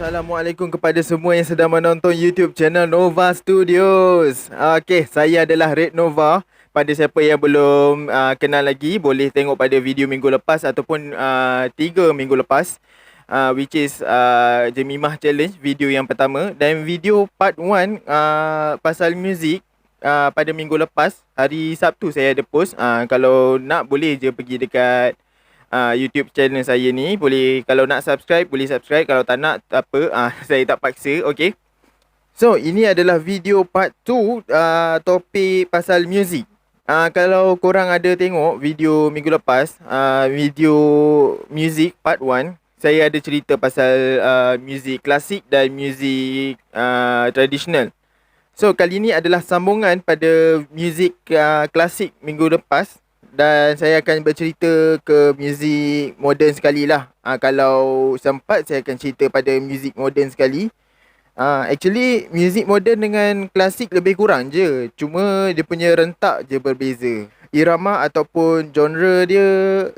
Assalamualaikum kepada semua yang sedang menonton YouTube channel Nova Studios. Okey, saya adalah Red Nova. Pada siapa yang belum kenal lagi, boleh tengok pada video minggu lepas ataupun 3 minggu lepas, which is Jemimah Challenge, video yang pertama. Dan video part 1 pasal muzik pada minggu lepas, hari Sabtu saya ada post. Kalau nak boleh je pergi dekat YouTube channel saya ni. Boleh, kalau nak subscribe boleh subscribe, kalau tak nak tak apa, saya tak paksa. Okay, so ini adalah video part 2, topik pasal muzik. Kalau korang ada tengok video minggu lepas, video muzik part 1, saya ada cerita pasal muzik klasik dan muzik tradisional. So kali ni adalah sambungan pada muzik klasik minggu lepas, dan saya akan bercerita ke muzik moden sekali lah. Kalau sempat saya akan cerita pada muzik moden sekali. Actually muzik moden dengan klasik lebih kurang je, cuma dia punya rentak je berbeza. Irama ataupun genre dia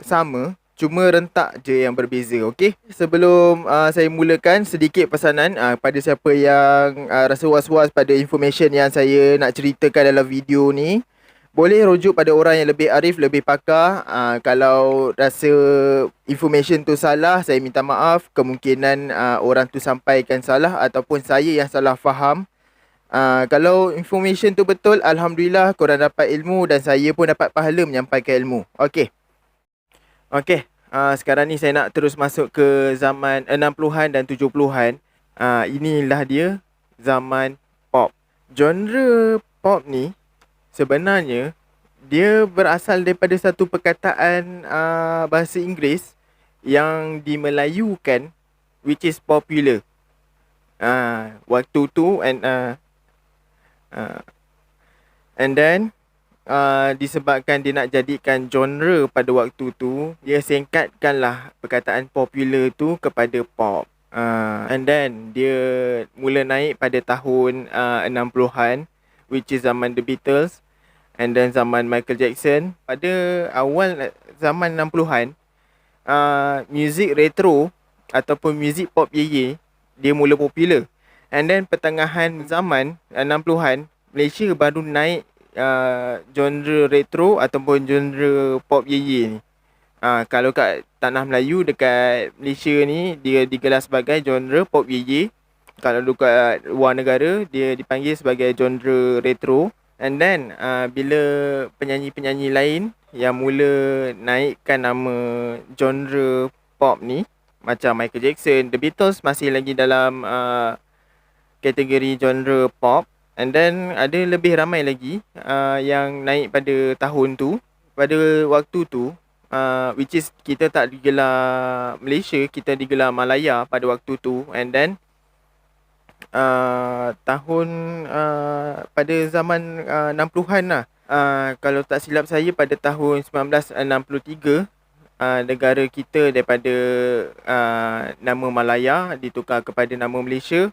sama, cuma rentak je yang berbeza. Okay, sebelum saya mulakan, sedikit pesanan pada siapa yang rasa was-was pada information yang saya nak ceritakan dalam video ni. Boleh rujuk pada orang yang lebih arif, lebih pakar. Kalau rasa information tu salah, saya minta maaf. Kemungkinan orang tu sampaikan salah ataupun saya yang salah faham. Kalau information tu betul, Alhamdulillah korang dapat ilmu dan saya pun dapat pahala menyampaikan ilmu. Okey. Sekarang ni saya nak terus masuk ke zaman 60-an dan 70-an. Inilah dia zaman pop. Genre pop ni sebenarnya dia berasal daripada satu perkataan bahasa Inggeris yang dimelayukan, which is popular. Waktu tu and then disebabkan dia nak jadikan genre pada waktu tu, dia singkatkanlah perkataan popular tu kepada pop. And then dia mula naik pada tahun 60-an, which is zaman The Beatles, and then zaman Michael Jackson. Pada awal zaman 60-an, muzik retro ataupun muzik pop ye dia mula popular. And then pertengahan zaman 60-an, Malaysia baru naik genre retro ataupun genre pop ye ni. Kalau kat tanah Melayu dekat Malaysia ni, dia digelar sebagai genre pop ye. Kalau dekat luar negara, dia dipanggil sebagai genre retro. And then bila penyanyi-penyanyi lain yang mula naikkan nama genre pop ni, macam Michael Jackson, The Beatles masih lagi dalam kategori genre pop. And then ada lebih ramai lagi yang naik pada tahun tu, pada waktu tu, which is kita tak digelar Malaysia, kita digelar Malaya pada waktu tu. And then tahun pada zaman 60-an lah, kalau tak silap saya, pada tahun 1963 negara kita daripada nama Malaya ditukar kepada nama Malaysia.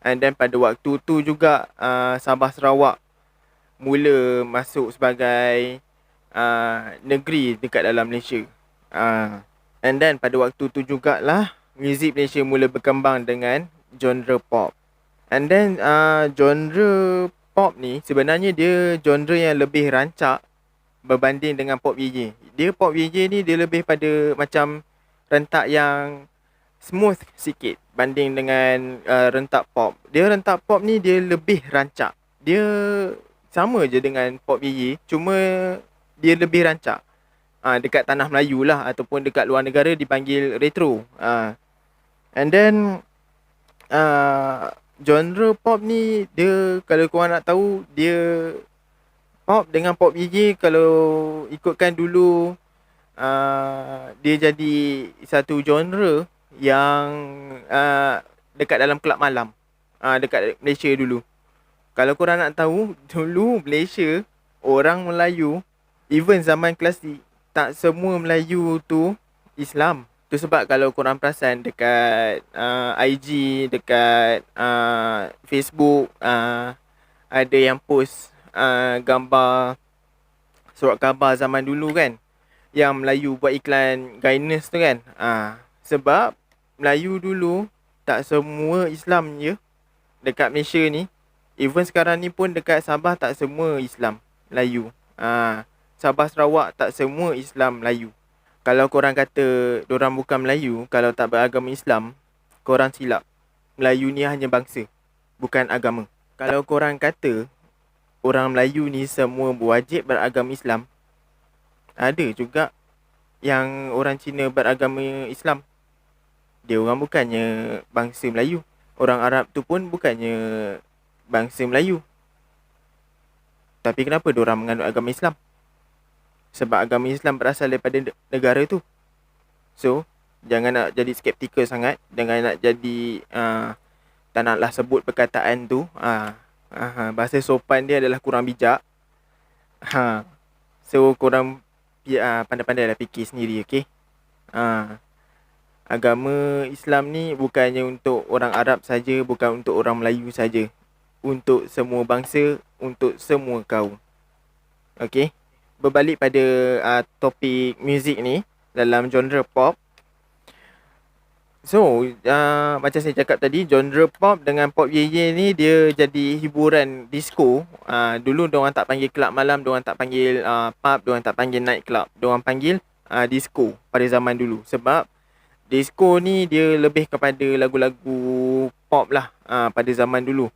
And then pada waktu tu juga Sabah Sarawak mula masuk sebagai negeri dekat dalam Malaysia. And then pada waktu tu jugalah muzik Malaysia mula berkembang dengan genre pop. And then genre pop ni sebenarnya dia genre yang lebih rancak berbanding dengan pop ye. Dia pop ye ni dia lebih pada macam rentak yang smooth sikit banding dengan rentak pop. Dia rentak pop ni dia lebih rancak. Dia sama je dengan pop ye, cuma dia lebih rancak. Dekat tanah Melayu lah ataupun dekat luar negara dipanggil retro. And then genre pop ni, dia kalau korang nak tahu, dia pop dengan pop ye kalau ikutkan dulu, dia jadi satu genre yang dekat dalam kelab malam dekat Malaysia dulu. Kalau korang nak tahu, dulu Malaysia, orang Melayu, even zaman klasik, tak semua Melayu tu Islam. Tu sebab kalau korang perasan dekat IG, dekat Facebook, ada yang post gambar surat khabar zaman dulu kan, yang Melayu buat iklan Guinness tu kan. Sebab Melayu dulu tak semua Islam je dekat Malaysia ni. Even sekarang ni pun dekat Sabah tak semua Islam Melayu. Sabah Sarawak tak semua Islam Melayu. Kalau korang kata dorang bukan Melayu, kalau tak beragama Islam, korang silap. Melayu ni hanya bangsa, bukan agama. Kalau korang kata orang Melayu ni semua wajib beragama Islam, ada juga yang orang Cina beragama Islam. Dia orang bukannya bangsa Melayu. Orang Arab tu pun bukannya bangsa Melayu. Tapi kenapa diorang menganut agama Islam? Sebab agama Islam berasal daripada negara tu. So, jangan nak jadi skeptikal sangat. Jangan nak jadi tak naklah sebut perkataan tu. Bahasa sopan dia adalah kurang bijak. So, korang pandai-pandai lah fikir sendiri, okay? Agama Islam ni bukannya untuk orang Arab saja, bukan untuk orang Melayu saja. Untuk semua bangsa, untuk semua kaum. Okay? Berbalik pada topik muzik ni dalam genre pop. So, macam saya cakap tadi, genre pop dengan pop ye ni dia jadi hiburan disco. Dulu diorang tak panggil club malam, diorang tak panggil pub, diorang tak panggil night club. Diorang panggil disco pada zaman dulu. Sebab disco ni dia lebih kepada lagu-lagu pop lah pada zaman dulu.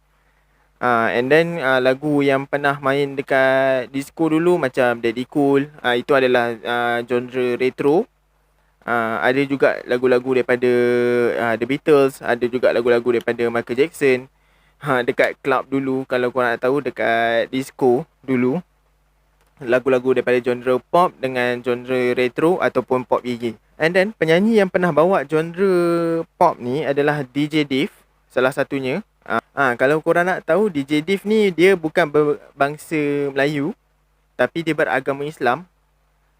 And then lagu yang pernah main dekat disco dulu macam Daddy Cool, itu adalah genre retro. Ada juga lagu-lagu daripada The Beatles, ada juga lagu-lagu daripada Michael Jackson. Dekat club dulu, kalau korang nak tahu, dekat disco dulu, lagu-lagu daripada genre pop dengan genre retro ataupun pop ye. And then penyanyi yang pernah bawa genre pop ni adalah DJ Div, salah satunya. Kalau korang nak tahu, DJ Div ni dia bukan berbangsa Melayu, tapi dia beragama Islam.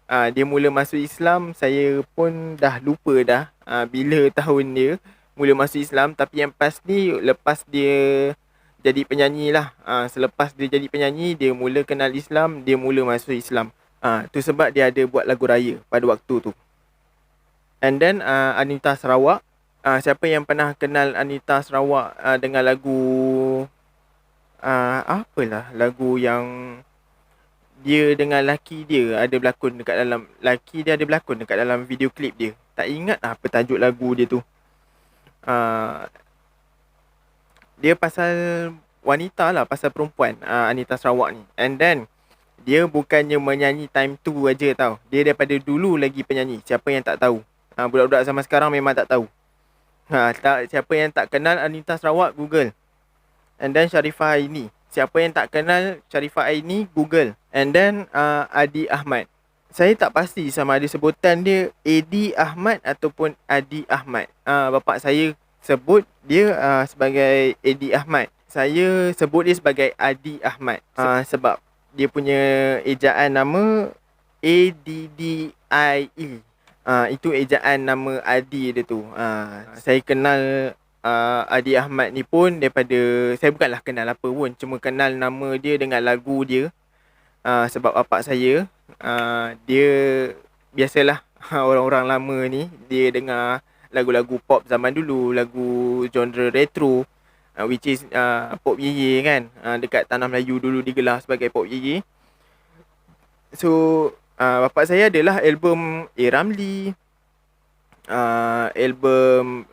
Dia mula masuk Islam, saya pun dah lupa dah bila tahun dia mula masuk Islam. Tapi yang pasti lepas dia jadi penyanyi lah. Selepas dia jadi penyanyi, dia mula kenal Islam, dia mula masuk Islam. Tu sebab dia ada buat lagu raya pada waktu tu. And then Anita Sarawak. Siapa yang pernah kenal Anita Sarawak dengan lagu lagu yang dia dengan laki dia ada berlakon dekat dalam, laki dia ada berlakon dekat dalam video klip dia. Tak ingat apa tajuk lagu dia tu. Dia pasal wanita lah, pasal perempuan, Anita Sarawak ni. And then dia bukannya menyanyi time tu aja tau. Dia daripada dulu lagi penyanyi. Siapa yang tak tahu? Budak-budak zaman sekarang memang tak tahu. Siapa yang tak kenal Anita Sarawak, Google. And then Sharifah Aini. Siapa yang tak kenal Sharifah Aini, Google. And then Adi Ahmad. Saya tak pasti sama ada sebutan dia Adi Ahmad ataupun Adi Ahmad. Bapak saya sebut dia sebagai Adi Ahmad. Saya sebut dia sebagai Adi Ahmad. Sebab dia punya ejaan nama ADDIE. Itu ejaan nama Adi dia tu. Saya kenal Adi Ahmad ni pun daripada, saya bukanlah kenal apa pun, cuma kenal nama dia dengan lagu dia. Sebab bapak saya, dia biasalah orang-orang lama ni, dia dengar lagu-lagu pop zaman dulu, lagu genre retro, which is pop ye kan. Dekat Tanah Melayu dulu digelar sebagai pop ye. So bapak saya adalah album A. Ramli, album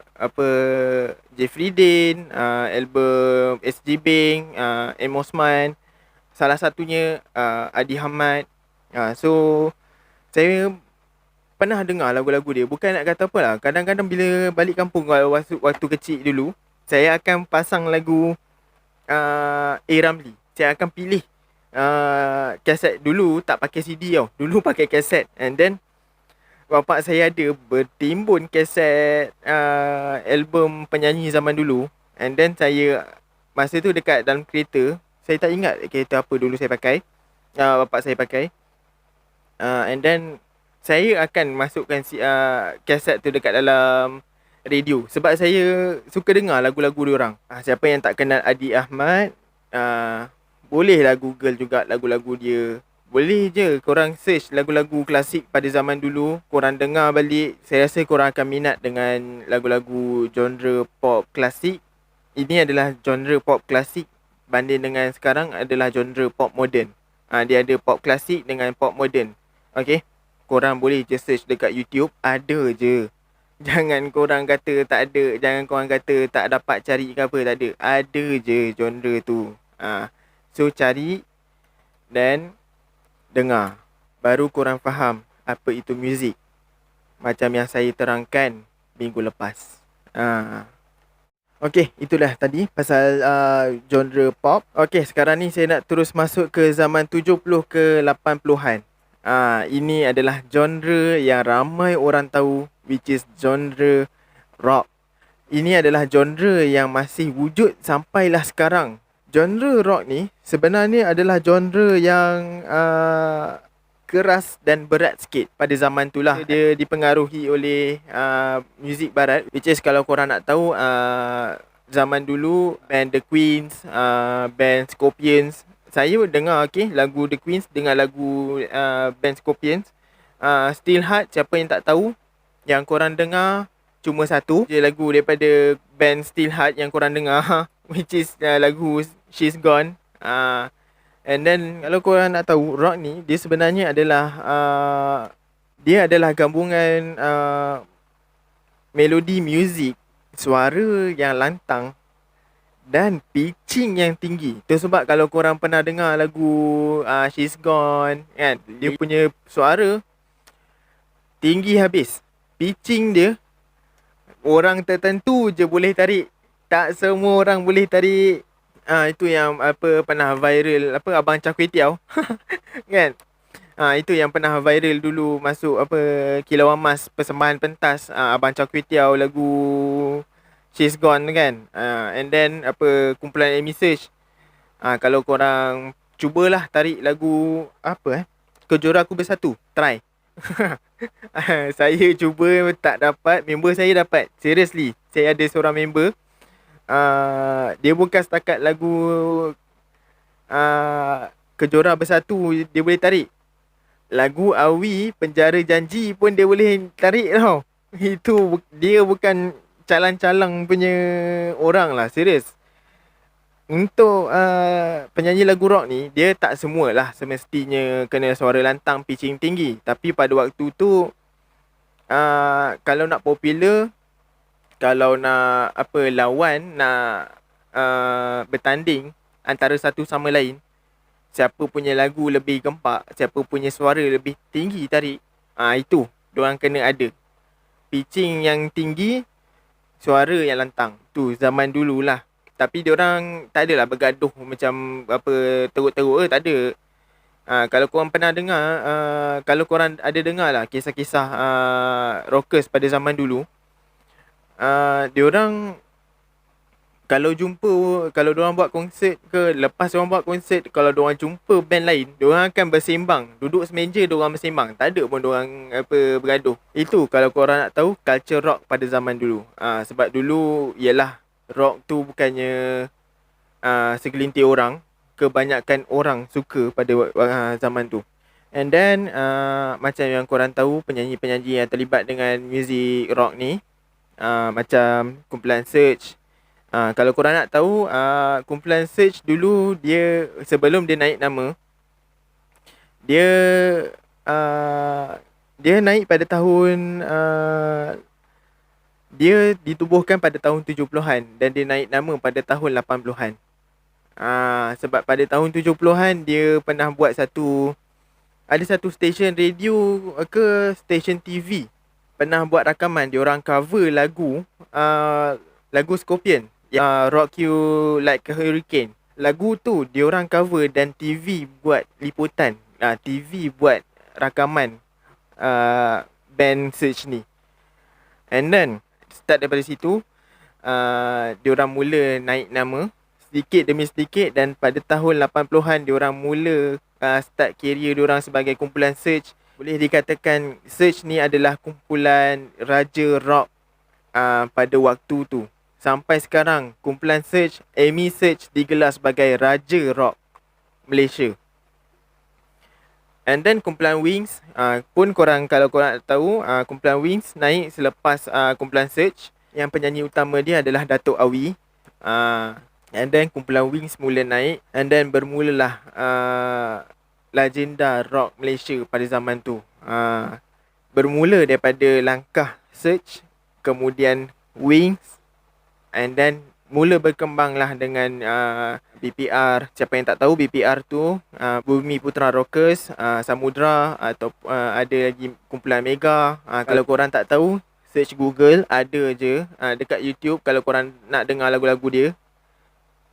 Jeffrey Dean, album SG Bing, M. Osman, salah satunya Adi Ahmad. So saya pernah dengar lagu-lagu dia. Bukan nak kata apa lah, kadang-kadang bila balik kampung waktu kecil dulu, saya akan pasang lagu A. Ramli. Saya akan pilih kaset. Dulu tak pakai CD tau, dulu pakai kaset. And then bapak saya ada bertimbun kaset album penyanyi zaman dulu. And then saya masa tu dekat dalam kereta, saya tak ingat kereta apa dulu saya pakai, bapak saya pakai. And then saya akan masukkan kaset tu dekat dalam radio. Sebab saya suka dengar lagu-lagu diorang. Siapa yang tak kenal Adi Ahmad, bolehlah Google juga lagu-lagu dia. Boleh je korang search lagu-lagu klasik pada zaman dulu, korang dengar balik. Saya rasa korang akan minat dengan lagu-lagu genre pop klasik. Ini adalah genre pop klasik, banding dengan sekarang adalah genre pop moden. Dia ada pop klasik dengan pop moden. Okay, korang boleh je search dekat YouTube, ada je. Jangan korang kata tak ada, jangan korang kata tak dapat cari ke apa, tak ada. Ada je genre tu. So cari dan dengar, baru korang faham apa itu muzik, macam yang saya terangkan minggu lepas. Okey, itulah tadi pasal genre pop. Okey, sekarang ni saya nak terus masuk ke zaman 70 ke 80-an. Ini adalah genre yang ramai orang tahu, which is genre rock. Ini adalah genre yang masih wujud sampailah sekarang. Genre rock ni sebenarnya adalah genre yang keras dan berat sikit pada zaman tu lah. Dia dipengaruhi oleh muzik barat, which is kalau korang nak tahu, zaman dulu band The Queens, band Scorpions. Saya dengar lagu The Queens, dengar lagu band Scorpions. Still Heart, siapa yang tak tahu, yang korang dengar cuma satu je lagu daripada band Still Heart yang korang dengar, which is lagu She's Gone. And then kalau korang nak tahu, rock ni dia sebenarnya adalah dia adalah gabungan melodi muzik, suara yang lantang dan pitching yang tinggi. Tu sebab kalau korang pernah dengar lagu She's Gone kan, dia punya suara tinggi habis. Pitching dia orang tertentu je boleh tarik, tak semua orang boleh tarik. Itu yang pernah viral, Abang Char Kway Teow kan. Itu yang pernah viral dulu, masuk Kilauan Mas persembahan pentas, Abang Char Kway Teow lagu She's Gone kan. And then kumpulan Amy Search. Kalau korang cubalah tarik lagu Kejora Aku Bersatu, try. Saya cuba tak dapat, member saya dapat. Seriously, saya ada seorang member, dia bukan setakat lagu Kejora Bersatu dia boleh tarik, lagu Awi Penjara Janji pun dia boleh tarik tau. Itu dia bukan calang-calang punya orang lah, serius. Untuk penyanyi lagu rock ni, dia tak semualah semestinya kena suara lantang, pitching tinggi. Tapi pada waktu tu, kalau nak popular, kalau nak lawan, nak bertanding antara satu sama lain, siapa punya lagu lebih gempak, siapa punya suara lebih tinggi tarik, itu diorang kena ada pitching yang tinggi, suara yang lantang. Tu zaman dululah. Tapi diorang tak adalah bergaduh macam teruk-teruk tak ada. Kalau korang pernah dengar, kalau korang ada dengar lah kisah-kisah rockers pada zaman dulu, diorang kalau diorang buat konsert ke, lepas diorang buat konsert, kalau diorang jumpa band lain, diorang akan bersembang, duduk semeja diorang bersembang, tak ada pun diorang bergaduh. Itu kalau korang nak tahu culture rock pada zaman dulu. Sebab dulu ialah rock tu bukannya segelintir orang, kebanyakan orang suka pada zaman tu. And then macam yang korang tahu, penyanyi-penyanyi yang terlibat dengan muzik rock ni, macam kumpulan Search. Kalau korang nak tahu, kumpulan Search dulu, dia sebelum dia naik nama, dia naik pada tahun dia ditubuhkan pada tahun 70-an dan dia naik nama pada tahun 80-an. Sebab pada tahun 70-an dia pernah buat ada satu stesen radio ke stesen TV pernah buat rakaman, dia orang cover lagu Scorpion, Rock You Like a Hurricane. Lagu tu dia orang cover dan TV buat liputan, TV buat rakaman band Search ni. And then start daripada situ, diorang mula naik nama sedikit demi sedikit, dan pada tahun 80-an diorang mula start career diorang sebagai kumpulan Search. Boleh dikatakan Search ni adalah kumpulan raja rock pada waktu tu. Sampai sekarang kumpulan Search, Amy Search, digelar sebagai raja rock Malaysia. And then kumpulan Wings pun korang, kalau korang nak tahu, kumpulan Wings naik selepas kumpulan Search. Yang penyanyi utama dia adalah Datuk Awi. And then kumpulan Wings mula naik, and then bermulalah legenda rock Malaysia pada zaman tu. Bermula daripada langkah Search, kemudian Wings, and then mula berkembanglah dengan BPR. Siapa yang tak tahu, BPR tu Bumi Putra Rockers, Samudra, atau ada lagi kumpulan Mega. Kalau korang tak tahu, search Google, ada je dekat YouTube kalau korang nak dengar lagu-lagu dia.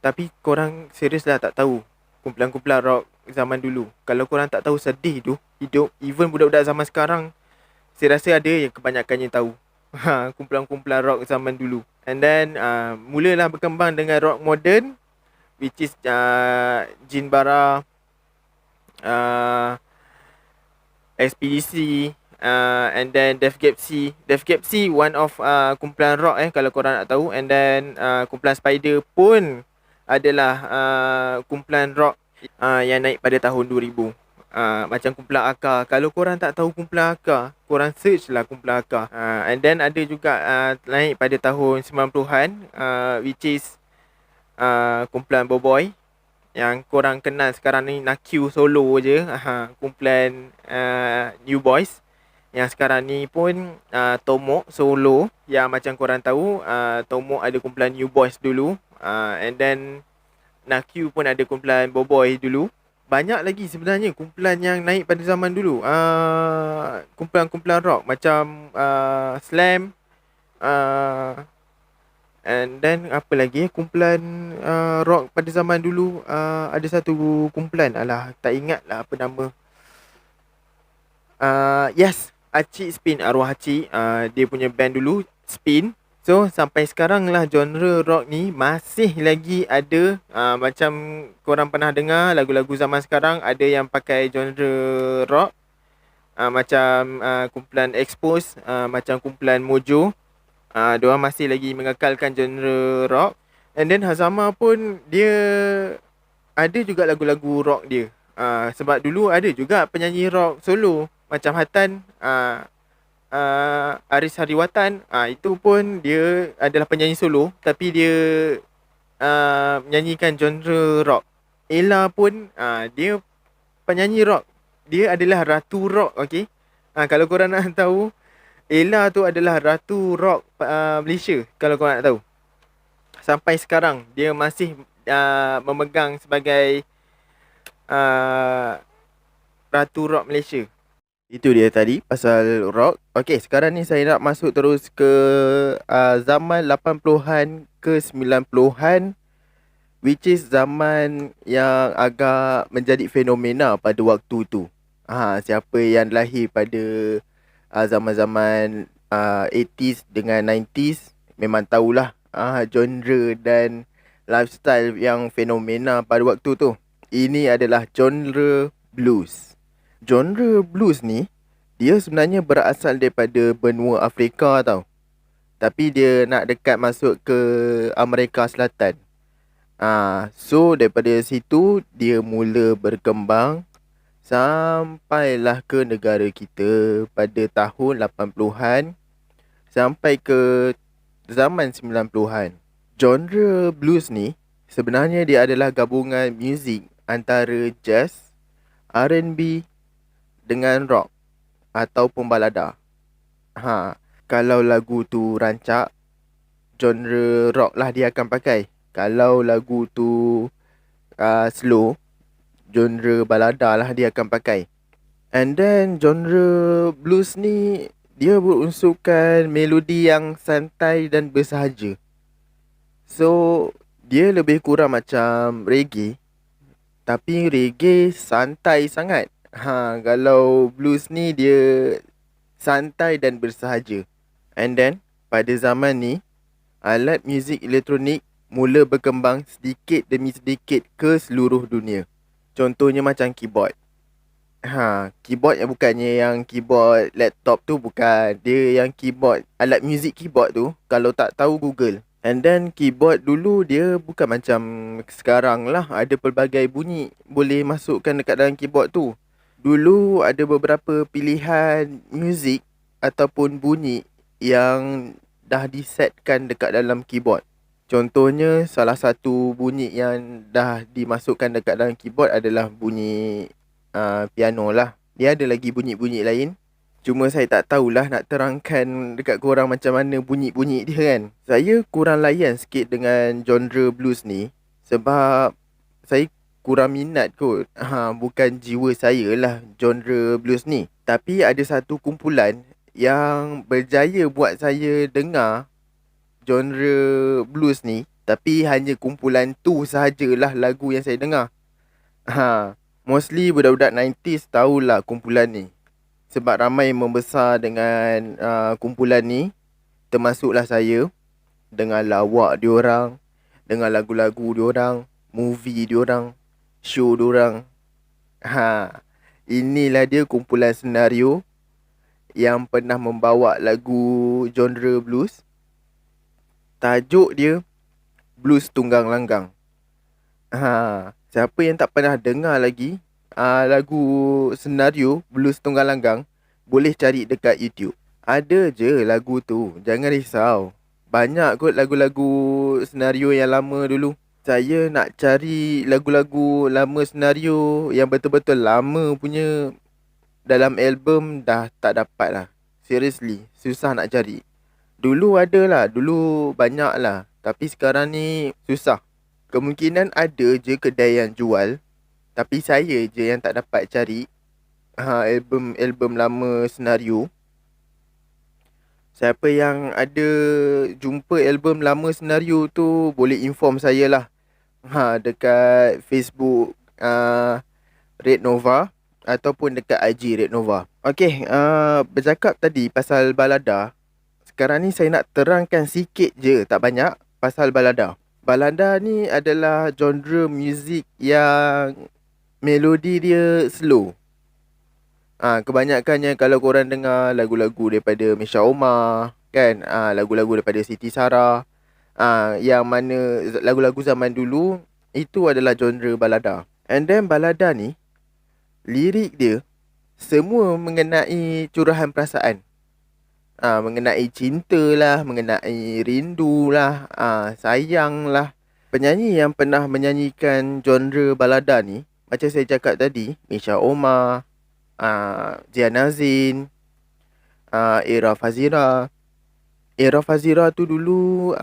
Tapi korang serius lah tak tahu kumpulan-kumpulan rock zaman dulu. Kalau korang tak tahu, sedih tu hidup. Even budak-budak zaman sekarang, saya rasa ada yang kebanyakannya tahu kumpulan-kumpulan rock zaman dulu. And then mulalah berkembang dengan rock modern, which is Jin Bara, Expedisi, and then Def Gapsi. Def Gapsi one of kumpulan rock kalau korang nak tahu. And then kumpulan Spider pun adalah kumpulan rock yang naik pada tahun 2000. Macam kumpulan Aka. Kalau korang tak tahu kumpulan Aka, korang search lah kumpulan Aka. And then ada juga naik pada tahun 90-an, which is kumpulan Boboy, yang korang kenal sekarang ni Nakyu solo je. Kumpulan New Boys, yang sekarang ni pun Tomok solo. Yang macam korang tahu, Tomok ada kumpulan New Boys dulu, and then Nakyu pun ada kumpulan Boboy dulu. Banyak lagi sebenarnya kumpulan yang naik pada zaman dulu. Kumpulan-kumpulan rock macam Slam, and then apa lagi kumpulan rock pada zaman dulu. Ada satu kumpulan, alah tak ingat lah apa nama. Yes, Acik Spin, arwah Acik, dia punya band dulu Spin. So sampai sekarang lah genre rock ni masih lagi ada. Macam korang pernah dengar lagu-lagu zaman sekarang, ada yang pakai genre rock, macam kumpulan Expose, macam kumpulan Mojo. Diorang masih lagi mengekalkan genre rock. And then Hazama pun dia ada juga lagu-lagu rock dia. Sebab dulu ada juga penyanyi rock solo macam Hatan, Aris Hariwatan. Itu pun dia adalah penyanyi solo, tapi dia menyanyikan genre rock. Ella pun dia penyanyi rock. Dia adalah Ratu Rock, okay? Kalau korang nak tahu, Ella tu adalah Ratu Rock Malaysia, kalau korang nak tahu. Sampai sekarang dia masih memegang sebagai Ratu Rock Malaysia. Itu dia tadi pasal rock. Okay, sekarang ni saya nak masuk terus ke zaman 80-an ke 90-an, which is zaman yang agak menjadi fenomena pada waktu tu. Siapa yang lahir pada zaman-zaman 80s dengan 90s memang tahulah genre dan lifestyle yang fenomena pada waktu tu. Ini adalah genre blues. Genre blues ni, dia sebenarnya berasal daripada benua Afrika tau. Tapi dia nak dekat masuk ke Amerika Selatan. So daripada situ dia mula berkembang sampailah ke negara kita pada tahun 80-an sampai ke zaman 90-an. Genre blues ni sebenarnya dia adalah gabungan muzik antara jazz, R&B dengan rock ataupun balada. Kalau lagu tu rancak, genre rock lah dia akan pakai. Kalau lagu tu slow, genre balada lah dia akan pakai. And then genre blues ni dia berunsurkan melodi yang santai dan bersahaja. So dia lebih kurang macam reggae, tapi reggae santai sangat. Kalau blues ni dia santai dan bersahaja. And then pada zaman ni, alat muzik elektronik mula berkembang sedikit demi sedikit ke seluruh dunia. Contohnya macam keyboard. Keyboard yang bukannya yang keyboard laptop tu, bukan. Dia yang keyboard, alat muzik keyboard tu, kalau tak tahu Google. And then keyboard dulu dia bukan macam sekarang lah, ada pelbagai bunyi boleh masukkan dekat dalam keyboard tu. Dulu ada beberapa pilihan muzik ataupun bunyi yang dah disetkan dekat dalam keyboard. Contohnya salah satu bunyi yang dah dimasukkan dekat dalam keyboard adalah bunyi piano lah. Dia ada lagi bunyi-bunyi lain. Cuma saya tak tahulah nak terangkan dekat korang macam mana bunyi-bunyi dia kan. Saya kurang layan sikit dengan genre blues ni sebab saya kurang minat kot. Bukan jiwa saya lah genre blues ni. Tapi ada satu kumpulan yang berjaya buat saya dengar genre blues ni. Tapi hanya kumpulan tu sahajalah lagu yang saya dengar. Mostly budak-budak 90s tahulah kumpulan ni. Sebab ramai membesar dengan kumpulan ni. Termasuklah saya. Dengar lawak diorang, dengar lagu-lagu diorang, movie diorang, show diorang. Inilah dia kumpulan senario yang pernah membawa lagu genre blues. Tajuk dia Blues Tunggang Langgang. Siapa yang tak pernah dengar lagi lagu senario Blues Tunggang Langgang, boleh cari dekat YouTube. Ada je lagu tu, jangan risau. Banyak kot lagu-lagu senario yang lama dulu. Saya nak cari lagu-lagu lama senario yang betul-betul lama punya dalam album dah tak dapat lah. Seriously, susah nak cari. Dulu ada lah, dulu banyak lah. Tapi sekarang ni susah. Kemungkinan ada je kedai yang jual, tapi saya je yang tak dapat cari album lama senario. Siapa yang ada jumpa album lama senario tu, boleh inform saya lah dekat Facebook Red Nova ataupun dekat IG Red Nova. Okay, bercakap tadi pasal balada. Sekarang ni saya nak terangkan sikit je, tak banyak, pasal balada. Balada ni adalah genre muzik yang melodi dia slow. Kebanyakannya kalau korang dengar lagu-lagu daripada Misha Omar, kan, lagu-lagu daripada Siti Sarah, yang mana lagu-lagu zaman dulu, itu adalah genre balada. And then balada ni, lirik dia semua mengenai curahan perasaan. Mengenai cinta lah, mengenai rindu lah, sayang lah. Penyanyi yang pernah menyanyikan genre balada ni, macam saya cakap tadi, Misha Omar, Zia Nazin, Era Fazira. Era Fazira tu dulu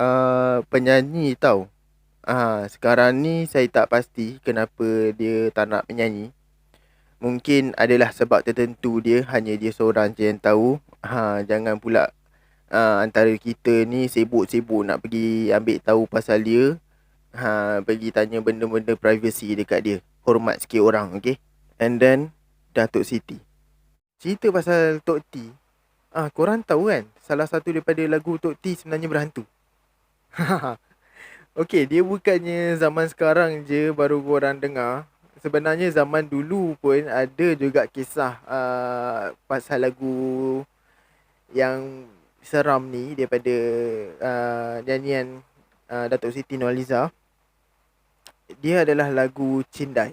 penyanyi tau. Sekarang ni saya tak pasti kenapa dia tak nak menyanyi. Mungkin adalah sebab tertentu dia, hanya dia seorang je yang tahu. Jangan pula antara kita ni sibuk-sibuk nak pergi ambil tahu pasal dia. Pergi tanya benda-benda privacy dekat dia. Hormat sikit orang, okay? And then Datuk Siti. Cerita pasal Tok T. Korang tahu kan, salah satu daripada lagu Tok T sebenarnya berhantu. Okay, dia bukannya zaman sekarang je baru korang dengar. Sebenarnya zaman dulu pun ada juga kisah pasal lagu yang seram ni daripada nyanyian Datuk Siti Nurhaliza. Dia adalah lagu Cindai.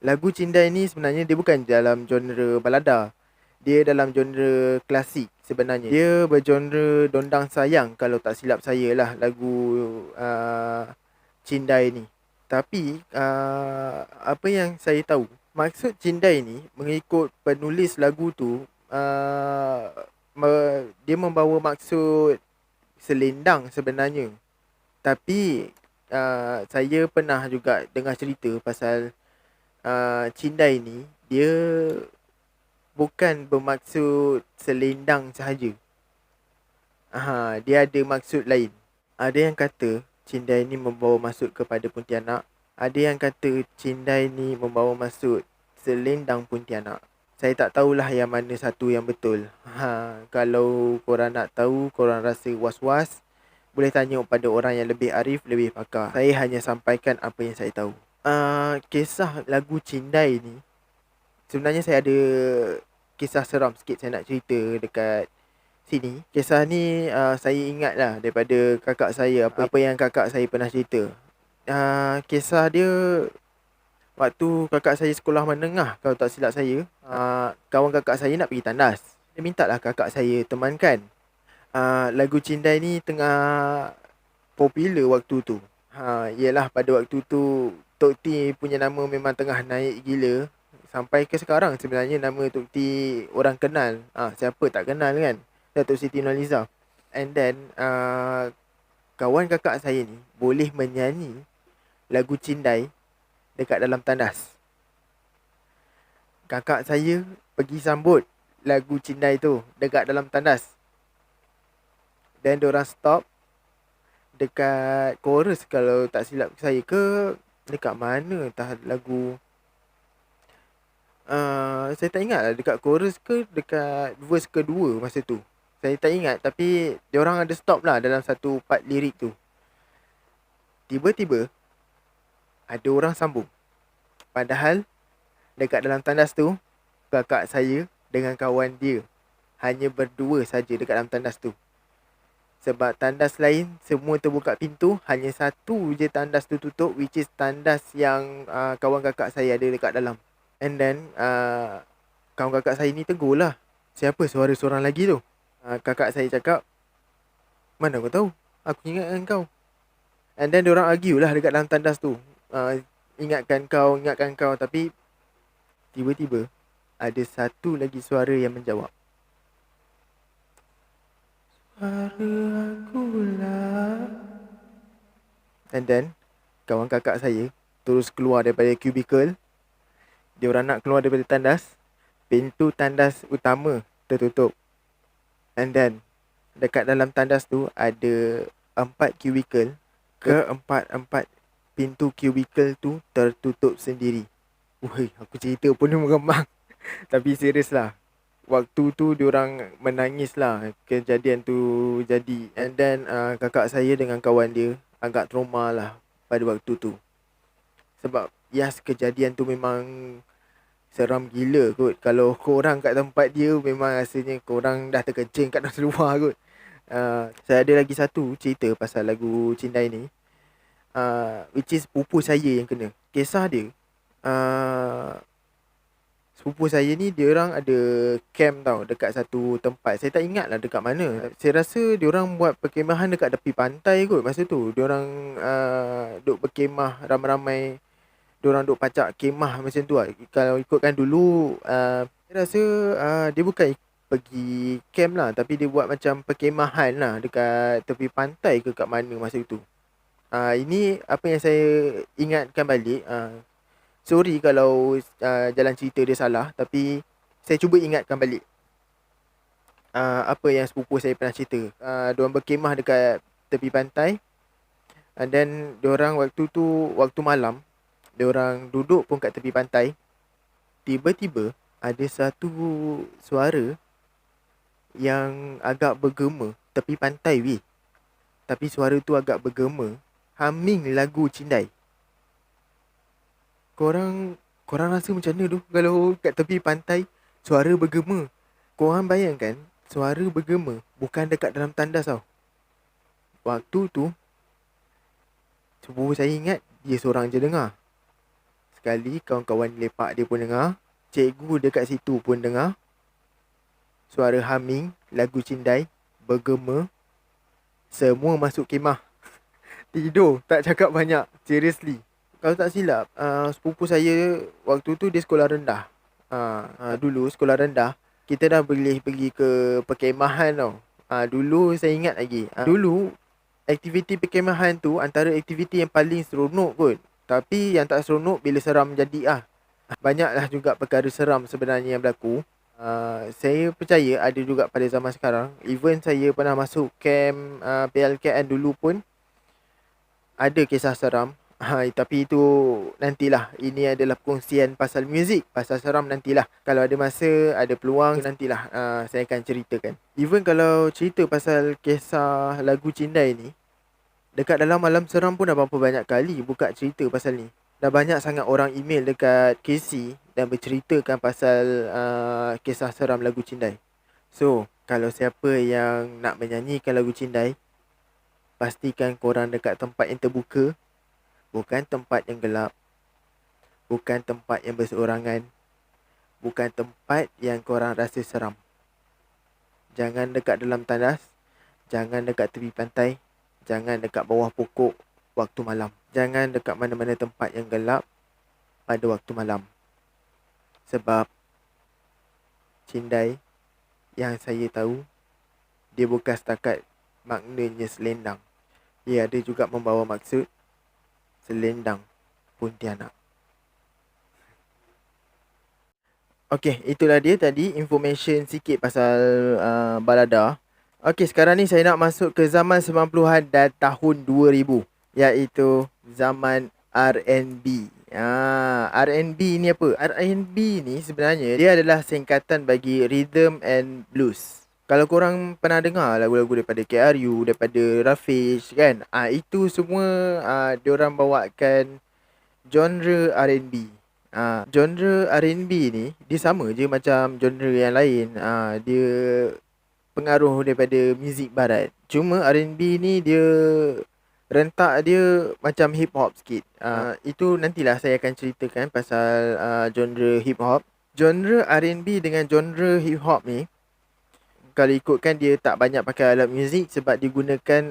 Lagu Cindai ni sebenarnya dia bukan dalam genre balada. Dia dalam genre klasik sebenarnya. Dia bergenre dondang sayang kalau tak silap saya lah lagu Cindai ni. Tapi apa yang saya tahu, maksud Cindai ni mengikut penulis lagu tu, dia membawa maksud selendang sebenarnya. Tapi saya pernah juga dengar cerita pasal Cindai ni, dia bukan bermaksud selendang sahaja. Dia ada maksud lain. Ada yang kata Cindai ni membawa maksud kepada Pontianak. Ada yang kata Cindai ni membawa maksud selendang Pontianak. Saya tak tahulah yang mana satu yang betul. Kalau korang nak tahu, korang rasa was-was, boleh tanya pada orang yang lebih arif, lebih pakar. Saya hanya sampaikan apa yang saya tahu. Kisah lagu Cindai ni, sebenarnya saya ada kisah seram sikit saya nak cerita dekat sini. Kisah ni saya ingat lah daripada kakak saya, apa yang kakak saya pernah cerita. Kisah dia, Waktu kakak saya sekolah menengah, kalau tak silap saya, kawan kakak saya nak pergi tandas. Dia minta lah kakak saya temankan. Lagu Cindai ni tengah popular waktu tu. Yelah pada waktu tu Tok T punya nama memang tengah naik gila. Sampai ke sekarang sebenarnya nama Tok T orang kenal. Siapa tak kenal kan? Datuk Siti Nurhaliza. And then kawan kakak saya ni boleh menyanyi lagu Cindai dekat dalam tandas. Kakak saya pergi sambut lagu Cindai tu dekat dalam tandas. Dan diorang stop dekat chorus kalau tak silap saya ke dekat mana entah lagu. Saya tak ingat lah dekat chorus ke dekat verse kedua masa tu. Saya tak ingat tapi diorang ada stop lah dalam satu part lirik tu. Tiba-tiba ada orang sambung. Padahal dekat dalam tandas tu kakak saya dengan kawan dia hanya berdua saja dekat dalam tandas tu. Sebab tandas lain semua terbuka pintu, hanya satu je tandas tu tutup, which is tandas yang kawan kakak saya ada dekat dalam. And then kawan kakak saya ni tegur lah, siapa suara seorang lagi tu? Kakak saya cakap, mana aku tahu, aku ingatkan kau. And then diorang argue lah dekat dalam tandas tu, ingatkan kau. Tapi tiba-tiba ada satu lagi suara yang menjawab, suara akulah. And then kawan kakak saya terus keluar daripada cubicle. Diorang nak keluar daripada tandas, pintu tandas utama tertutup. And then dekat dalam tandas tu ada 4 cubicle. Keempat-empat pintu cubicle tu tertutup sendiri. Aku cerita pun dia meremang. Tapi serius lah, waktu tu diorang menangis lah kejadian tu jadi. And then kakak saya dengan kawan dia agak trauma lah pada waktu tu. Sebab kejadian tu memang seram gila kot. Kalau korang kat tempat dia memang rasanya korang dah terkencing kat dalam luar kot. Saya ada lagi satu cerita pasal lagu Cindai ni, which is sepupu saya yang kena. Kisah dia, sepupu saya ni diorang ada camp tau dekat satu tempat. Saya tak ingat lah dekat mana. Saya rasa diorang buat perkemahan dekat tepi pantai kot masa tu. Diorang duk berkemah ramai-ramai. Diorang duk pacak kemah macam tu lah. Kalau ikutkan dulu, saya rasa dia bukan pergi camp lah, tapi dia buat macam perkemahan lah dekat tepi pantai ke kat mana masa tu. Ini apa yang saya ingatkan balik. Sorry kalau jalan cerita dia salah, tapi saya cuba ingatkan balik apa yang sepupu saya pernah cerita. Diorang berkemah dekat tepi pantai. And then diorang waktu tu, waktu malam, diorang duduk pun kat tepi pantai. Tiba-tiba ada satu suara yang agak bergema tepi pantai weh. Tapi suara tu agak bergema, humming lagu Cindai. Korang rasa macam mana tu kalau kat tepi pantai suara bergema? Korang bayangkan suara bergema bukan dekat dalam tandas tau. Waktu tu sepupu saya ingat dia seorang je dengar. Sekali kawan-kawan lepak dia pun dengar, cikgu dekat situ pun dengar. Suara humming lagu Cindai bergema. Semua masuk kemah. Tidur, tak cakap banyak. Seriously. Kalau tak silap, sepupu saya waktu tu dia sekolah rendah. Dulu sekolah rendah, kita dah boleh pergi ke perkemahan tau. Dulu saya ingat lagi. Dulu aktiviti perkemahan tu antara aktiviti yang paling seronok kot. Tapi yang tak seronok bila seram jadi lah. Banyaklah juga perkara seram sebenarnya yang berlaku. Saya percaya ada juga pada zaman sekarang. Even saya pernah masuk camp PLKN dulu pun ada kisah seram. Tapi itu nantilah. Ini adalah perkongsian pasal muzik, pasal seram nantilah. Kalau ada masa, ada peluang, nantilah saya akan ceritakan. Even kalau cerita pasal kisah lagu Cindai ni, dekat dalam Malam Seram pun dah berapa banyak kali buka cerita pasal ni. Dah banyak sangat orang email dekat KC dan berceritakan pasal kisah seram lagu Cindai. So, kalau siapa yang nak menyanyikan lagu Cindai, pastikan korang dekat tempat yang terbuka, bukan tempat yang gelap. bukan tempat yang berseorangan, bukan tempat yang korang rasa seram. Jangan dekat dalam tandas, jangan dekat tepi pantai, jangan dekat bawah pokok waktu malam. Jangan dekat mana-mana tempat yang gelap pada waktu malam. Sebab Cindai yang saya tahu, dia bukan setakat maknanya selendang. Dia ada juga membawa maksud selendang Pontianak. Okey, itulah dia tadi information sikit pasal balada. Okey, sekarang ni saya nak masuk ke zaman 90-an dan tahun 2000, iaitu zaman R&B. R&B ni apa? R&B ni sebenarnya dia adalah singkatan bagi Rhythm and Blues. Kalau korang pernah dengar lagu-lagu daripada KRU, daripada Rafiq kan, itu semua diorang bawakan genre R&B. Genre R&B ni dia sama je macam genre yang lain. Dia pengaruh daripada muzik barat. Cuma R&B ni dia rentak dia macam hip hop sikit. Itu nantilah saya akan ceritakan pasal genre hip hop. Genre R&B dengan genre hip hop ni, kalau ikutkan dia tak banyak pakai alat muzik sebab dia gunakan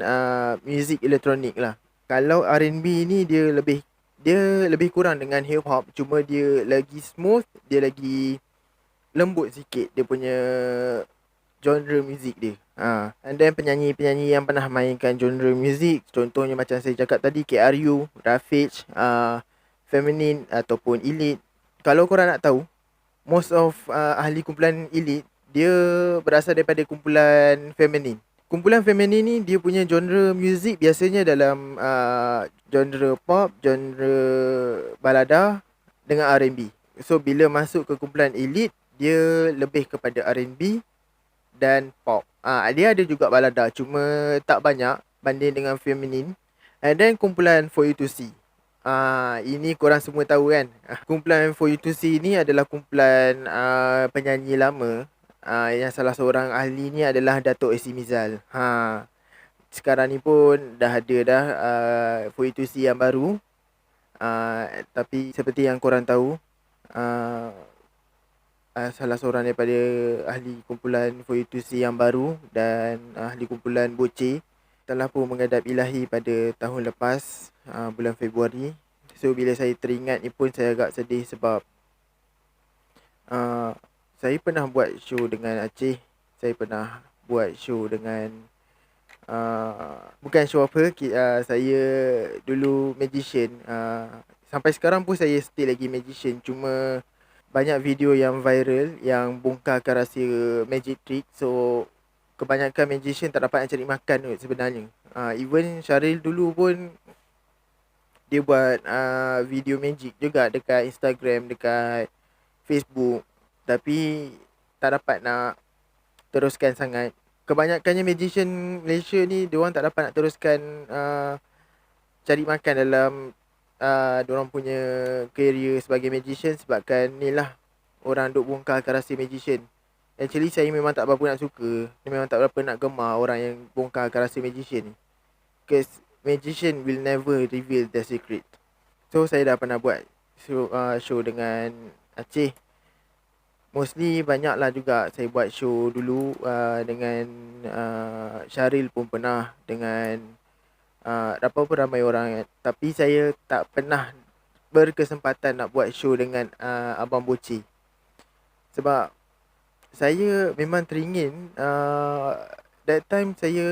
muzik elektronik lah. Kalau R&B ni dia lebih kurang dengan hip hop, cuma dia lagi smooth, dia lagi lembut sikit dia punya genre muzik dia. And then penyanyi-penyanyi yang pernah mainkan genre muzik, contohnya macam saya cakap tadi, KRU, Rafiq, Feminine ataupun Elite. Kalau korang nak tahu, most of ahli kumpulan Elite dia berasal daripada kumpulan Feminine. Kumpulan Feminine ni dia punya genre muzik biasanya dalam genre pop, genre balada dengan R&B. So bila masuk ke kumpulan Elite, dia lebih kepada R&B dan pop. Dia ada juga balada, cuma tak banyak banding dengan Feminine. And then kumpulan For You To See. Ini korang semua tahu kan. Kumpulan For You To See ni adalah kumpulan penyanyi lama. Yang salah seorang ahli ni adalah Dato' AC Mizal. Sekarang ni pun dah ada dah For You To See yang baru. Tapi seperti yang korang tahu, salah seorang daripada ahli kumpulan For You To See yang baru dan ahli kumpulan Boce telah pun menghadap ilahi pada tahun lepas, bulan Februari. So bila saya teringat ni pun saya agak sedih sebab saya pernah buat show dengan Aceh. Saya pernah buat show dengan bukan show apa, saya dulu magician. Sampai sekarang pun saya still lagi magician, cuma banyak video yang viral yang bongkarkan rahsia magic trick. So kebanyakan magician tak dapat nak cari makan kot sebenarnya. Even Syaril dulu pun dia buat video magic juga dekat Instagram, dekat Facebook, tapi tak dapat nak teruskan sangat. Kebanyakannya magician Malaysia ni diorang tak dapat nak teruskan cari makan dalam diorang punya career sebagai magician sebabkan ni lah orang duk bongkarkan rahsia magician. Actually saya memang tak berapa nak suka, memang tak berapa nak gemar orang yang bongkarkan rahsia magician ni, because magician will never reveal their secret. So saya dah pernah buat show dengan Aceh. Mostly banyak lah juga saya buat show dulu dengan Syaril pun pernah, dengan berapa ramai orang. Tapi saya tak pernah berkesempatan nak buat show dengan Abang Boce. Sebab saya memang teringin, that time saya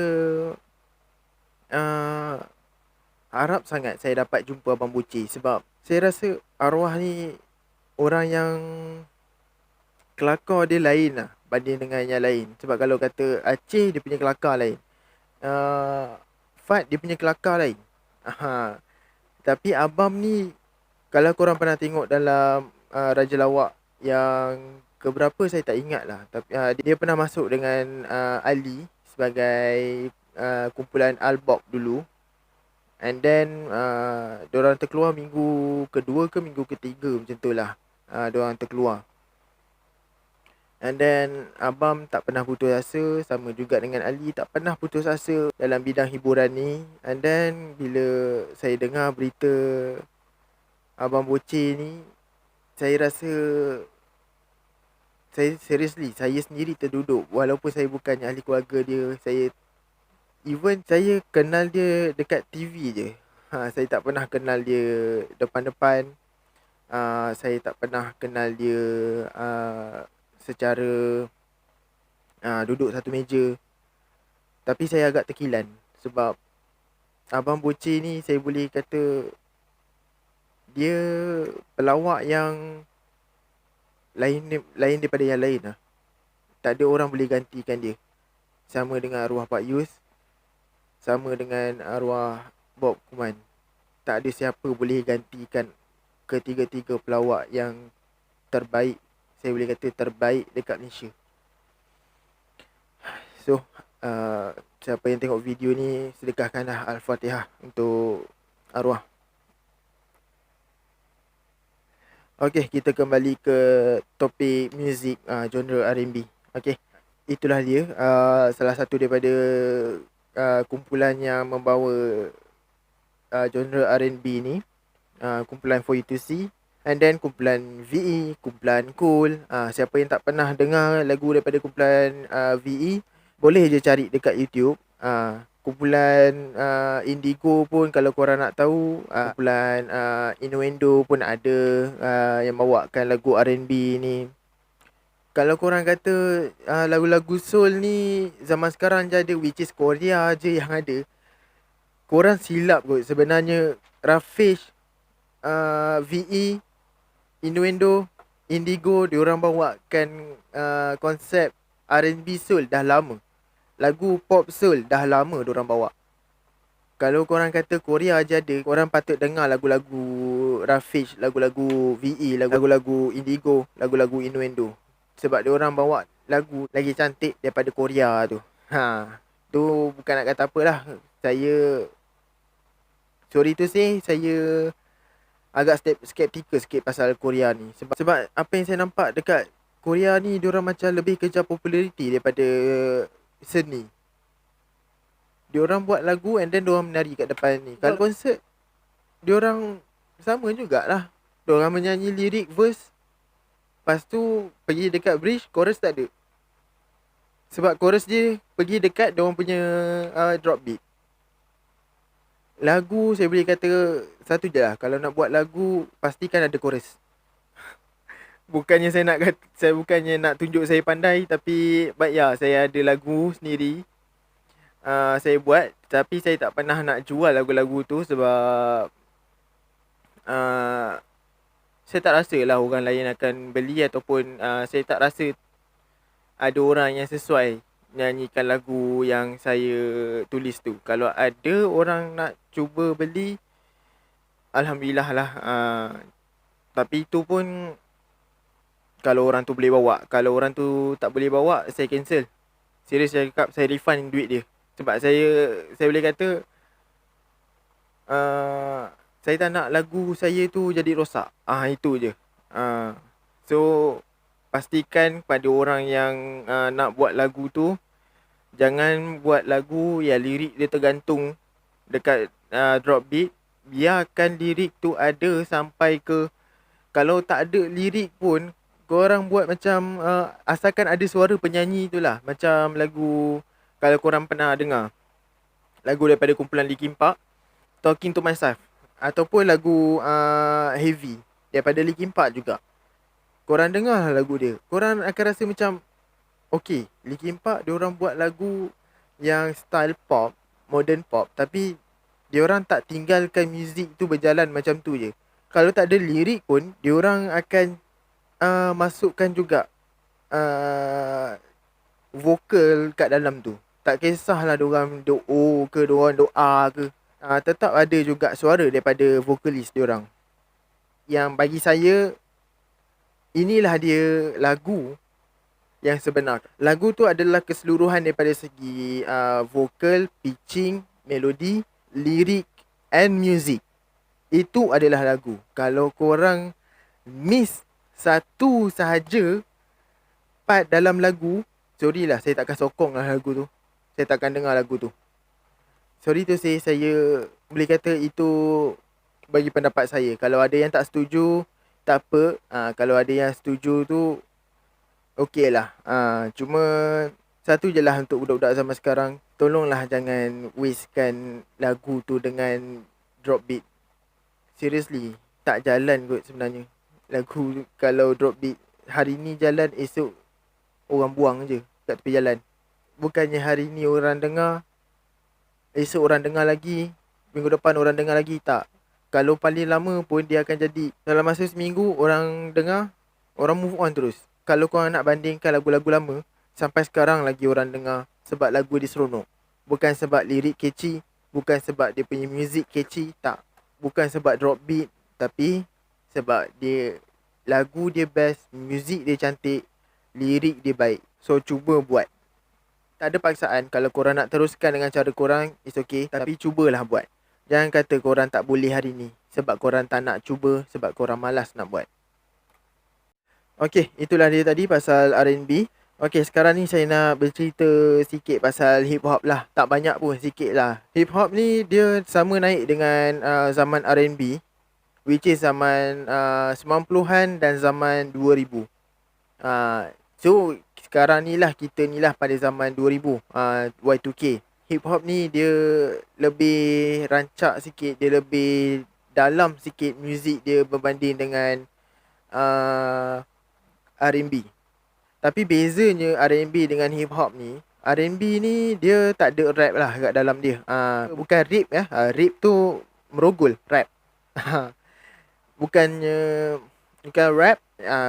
harap sangat saya dapat jumpa Abang Boce. Sebab saya rasa arwah ni orang yang kelakar dia lain lah banding dengan yang lain. Sebab kalau kata Aceh dia punya kelakar lain, Fad dia punya kelakar lain. Tapi Abang ni, kalau korang pernah tengok dalam Raja Lawak yang keberapa saya tak ingat lah, tapi dia pernah masuk dengan Ali sebagai kumpulan Al-Bob dulu. And then diorang terkeluar minggu kedua ke minggu ketiga macam tu lah, diorang terkeluar. And then Abang tak pernah putus asa, sama juga dengan Ali tak pernah putus asa dalam bidang hiburan ni. And then bila saya dengar berita Abang Boce ni, saya rasa, saya seriously, saya sendiri terduduk. Walaupun saya bukannya ahli keluarga dia, saya kenal dia dekat TV je. Saya tak pernah kenal dia depan-depan. Saya tak pernah kenal dia secara duduk satu meja. Tapi saya agak terkilan sebab Abang Bocil ni saya boleh kata dia pelawak yang lain daripada yang lain lah. Tak ada orang boleh gantikan dia. Sama dengan arwah Pak Yus, sama dengan arwah Bob Kuman. Tak ada siapa boleh gantikan ketiga-tiga pelawak yang terbaik. Saya boleh kata terbaik dekat Malaysia. So, siapa yang tengok video ni, sedekahkanlah Al-Fatihah untuk arwah. Okay, kita kembali ke topik muzik, genre R&B. Okay, itulah dia, salah satu daripada kumpulan yang membawa genre R&B ni, kumpulan For You To See. And then kumpulan VE, kumpulan Cool. Siapa yang tak pernah dengar lagu daripada kumpulan VE, boleh je cari dekat YouTube. Kumpulan Indigo pun kalau korang nak tahu, kumpulan Innuendo pun ada yang bawakan lagu R&B ni. Kalau korang kata lagu-lagu soul ni zaman sekarang je ada, which is Korea je yang ada, korang silap kot. Sebenarnya Rafish, VE, Innuendo, Indigo, diorang bawakan konsep R&B soul dah lama. Lagu pop soul dah lama diorang bawa. Kalau korang kata Korea je ada, korang patut dengar lagu-lagu Rafish, lagu-lagu VE, lagu-lagu Indigo, lagu-lagu Innuendo. Sebab diorang bawa lagu lagi cantik daripada Korea tu. Tu bukan nak kata apalah. Sorry to say, saya agak skeptikal sikit pasal Korea ni. Sebab apa yang saya nampak dekat Korea ni, diorang macam lebih kejar populariti daripada seni. Diorang buat lagu and then diorang menari kat depan ni. Kalau konsert, diorang sama jugalah. Diorang menyanyi lirik, verse. Lepas tu pergi dekat bridge, chorus tak ada. Sebab chorus dia pergi dekat diorang punya drop beat. Lagu saya boleh kata satu je lah. Kalau nak buat lagu, pastikan ada chorus. Saya bukannya nak tunjuk saya pandai, tapi saya ada lagu sendiri. Saya buat, tapi saya tak pernah nak jual lagu-lagu tu sebab saya tak rasa lah orang lain akan beli, ataupun saya tak rasa ada orang yang sesuai nyanyikan lagu yang saya tulis tu. Kalau ada orang nak cuba beli, Alhamdulillah lah. Tapi itu pun kalau orang tu boleh bawa. Kalau orang tu tak boleh bawa, saya cancel. Serius saya cakap, saya refund duit dia. Sebab saya boleh kata saya tak nak lagu saya tu jadi rosak. Itu je. So pastikan pada orang yang nak buat lagu tu, jangan buat lagu yang lirik dia tergantung dekat drop beat. Biarkan lirik tu ada sampai ke, kalau tak ada lirik pun, korang buat macam asalkan ada suara penyanyi tu lah. Macam lagu, kalau korang pernah dengar lagu daripada kumpulan Linkin Park, Talking to Myself, ataupun lagu Heavy daripada Linkin Park juga. Korang dengar lagu dia, korang akan rasa macam okay, Linkin Park diorang buat lagu yang style pop, modern pop, tapi diorang tak tinggalkan muzik tu berjalan macam tu je. Kalau tak ada lirik pun, diorang akan masukkan juga vokal kat dalam tu. Tak kisahlah diorang doa ke, diorang doa ke, tetap ada juga suara daripada vokalis diorang. Yang bagi saya, inilah dia lagu yang sebenar. Lagu tu adalah keseluruhan daripada segi vokal, pitching, melodi, lirik and music. Itu adalah lagu. Kalau korang miss satu sahaja part dalam lagu, sorry lah, saya takkan sokong lah lagu tu. Saya takkan dengar lagu tu. Sorry to say, saya boleh kata itu bagi pendapat saya. Kalau ada yang tak setuju, tak apa. Kalau ada yang setuju tu, okey lah. Cuma satu je lah untuk budak-budak zaman sekarang. Tolonglah jangan wastekan lagu tu dengan drop beat. Seriously, tak jalan kot sebenarnya. Lagu kalau drop beat hari ni jalan, esok orang buang je kat tepi jalan. Bukannya hari ni orang dengar, esok orang dengar lagi, minggu depan orang dengar lagi, tak. Kalau paling lama pun dia akan jadi dalam masa seminggu orang dengar, orang move on terus. Kalau korang nak bandingkan lagu-lagu lama, sampai sekarang lagi orang dengar sebab lagu dia seronok. Bukan sebab lirik catchy, bukan sebab dia punya music catchy, tak. Bukan sebab drop beat, tapi sebab dia lagu dia best, music dia cantik, lirik dia baik. So cuba buat. Tak ada paksaan. Kalau korang nak teruskan dengan cara korang, it's okay. Tapi cubalah buat. Jangan kata korang tak boleh hari ni sebab korang tak nak cuba, sebab korang malas nak buat. Okay, itulah dia tadi pasal R&B. Okay, sekarang ni saya nak bercerita sikit pasal hip hop lah. Tak banyak pun, sikit lah. Hip hop ni dia sama naik dengan zaman R&B, which is zaman 90-an dan zaman 2000. So sekarang ni lah, kita ni lah pada zaman 2000, Y2K. Hip hop ni dia lebih rancak sikit, dia lebih dalam sikit muzik dia berbanding dengan R&B. Tapi bezanya R&B dengan hip hop ni, R&B ni dia tak ada rap lah kat dalam dia. Bukan rap ya, rap tu merogol, rap. Bukan rap,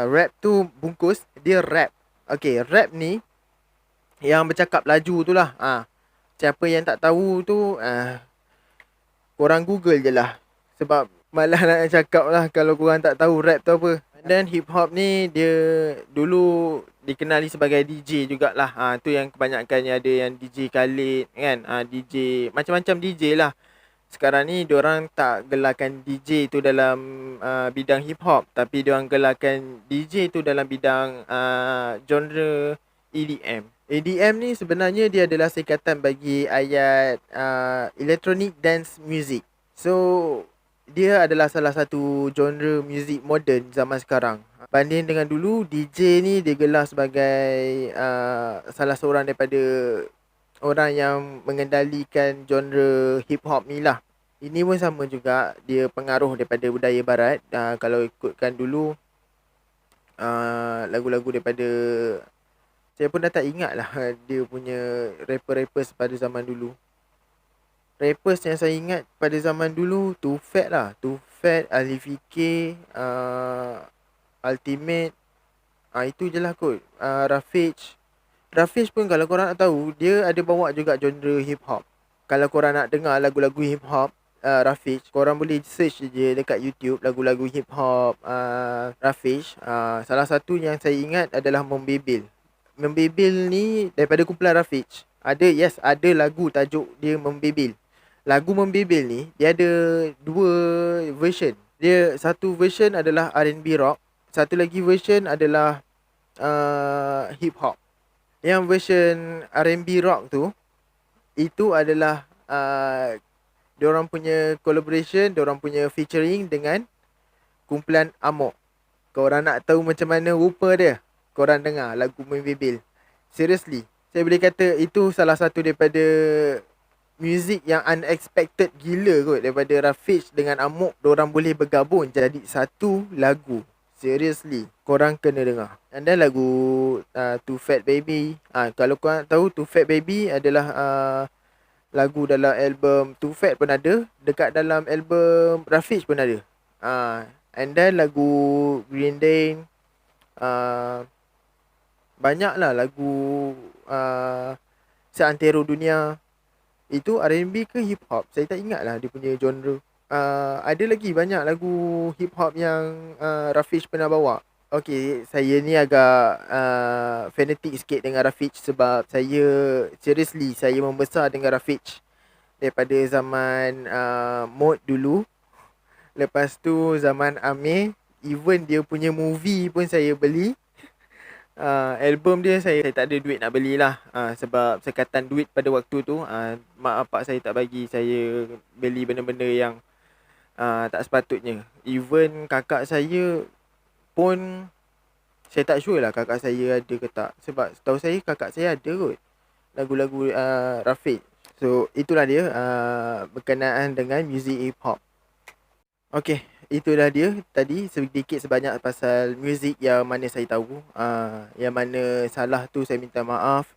rap tu bungkus, dia rap. Okay, rap ni yang bercakap laju tu lah. Siapa yang tak tahu tu, korang Google je lah. Sebab malah nak cakap lah kalau korang tak tahu rap tu apa. Dan hip hop ni dia dulu dikenali sebagai DJ jugalah. Tu yang kebanyakannya ada yang DJ Khalid kan. DJ, macam-macam DJ lah. Sekarang ni diorang tak gelarkan DJ tu dalam bidang hip hop, tapi diorang gelarkan DJ tu dalam bidang genre EDM. EDM ni sebenarnya dia adalah singkatan bagi ayat Electronic Dance Music. So dia adalah salah satu genre muzik moden zaman sekarang. Banding dengan dulu, DJ ni digelar sebagai salah seorang daripada orang yang mengendalikan genre hip hop ni lah. Ini pun sama juga, dia pengaruh daripada budaya barat. Kalau ikutkan dulu, lagu-lagu daripada, saya pun dah tak ingat lah dia punya rapper-rappers pada zaman dulu. Rappers yang saya ingat pada zaman dulu, Too Fat lah. Too Fat, Alif VK, Ultimate, itu je lah kot. Rafiq. Rafiq pun kalau korang nak tahu, dia ada bawa juga genre hip hop. Kalau korang nak dengar lagu-lagu hip hop Rafiq, korang boleh search je dekat YouTube lagu-lagu hip hop Rafiq. Salah satu yang saya ingat adalah Membebil. Membebil ni daripada kumpulan Rafiq. Ada lagu tajuk dia Membebil. Lagu Membebil ni dia ada dua version. Dia satu version adalah R&B rock, satu lagi version adalah hip hop. Yang version R&B rock tu, itu adalah diorang punya collaboration, diorang punya featuring dengan kumpulan Amok. Korang nak tahu macam mana rupa dia, korang dengar lagu Membebil. Seriously, saya boleh kata itu salah satu daripada music yang unexpected gila kot. Daripada Rafiq dengan Amok, diorang boleh bergabung jadi satu lagu. Seriously, korang kena dengar. And then lagu Too Fat Baby. Kalau korang tahu, Too Fat Baby adalah lagu dalam album Too Fat pun ada, dekat dalam album Rafiq pun ada. And then lagu Green Day, banyak lah lagu Seantero Dunia. Itu R&B ke hip hop? Saya tak ingat lah dia punya genre. Ada lagi banyak lagu hip hop yang Rafiq pernah bawa. Okay, saya ni agak fanatik sikit dengan Rafiq sebab saya membesar dengan Rafiq daripada zaman Mode dulu. Lepas tu zaman Amir, even dia punya movie pun saya beli. Album dia saya tak ada duit nak belilah, sebab sekatan duit pada waktu tu mak bapak saya tak bagi saya beli benda-benda yang tak sepatutnya. Even kakak saya pun saya tak sure lah kakak saya ada ke tak. Sebab setahu saya kakak saya ada kot lagu-lagu Rafiq. So itulah dia berkenaan dengan muzik hip hop. Okay, itulah dia tadi sedikit sebanyak pasal muzik yang mana saya tahu. Yang mana salah tu saya minta maaf.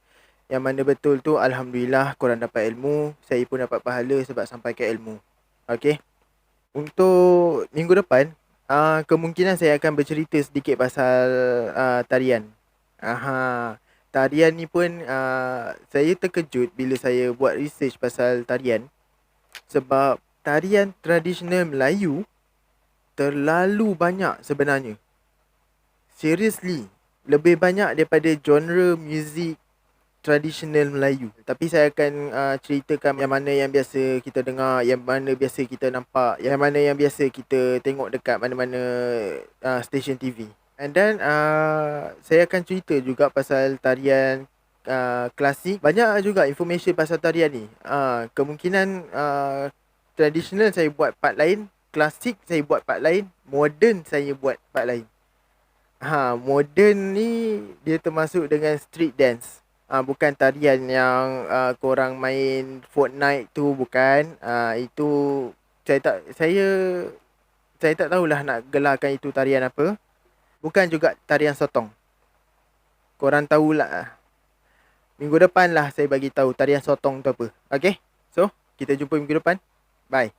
Yang mana betul tu alhamdulillah korang dapat ilmu. Saya pun dapat pahala sebab sampaikan ilmu. Okay. Untuk minggu depan, kemungkinan saya akan bercerita sedikit pasal tarian. Tarian ni pun saya terkejut bila saya buat research pasal tarian. Sebab tarian tradisional Melayu terlalu banyak sebenarnya. Seriously, lebih banyak daripada genre muzik tradisional Melayu. Tapi saya akan ceritakan yang mana yang biasa kita dengar, yang mana biasa kita nampak, yang mana yang biasa kita tengok dekat mana-mana stesen TV. And then saya akan cerita juga pasal tarian klasik. Banyak juga information pasal tarian ni. Kemungkinan tradisional saya buat part lain, klasik saya buat part lain, modern saya buat part lain. Modern ni dia termasuk dengan street dance. Bukan tarian yang korang main Fortnite tu, bukan. Itu saya tak tahulah nak gelarkan itu tarian apa. Bukan juga tarian sotong. Korang tahulah. Minggu depan lah saya bagi tahu tarian sotong tu apa. Okay? So, kita jumpa minggu depan. Bye.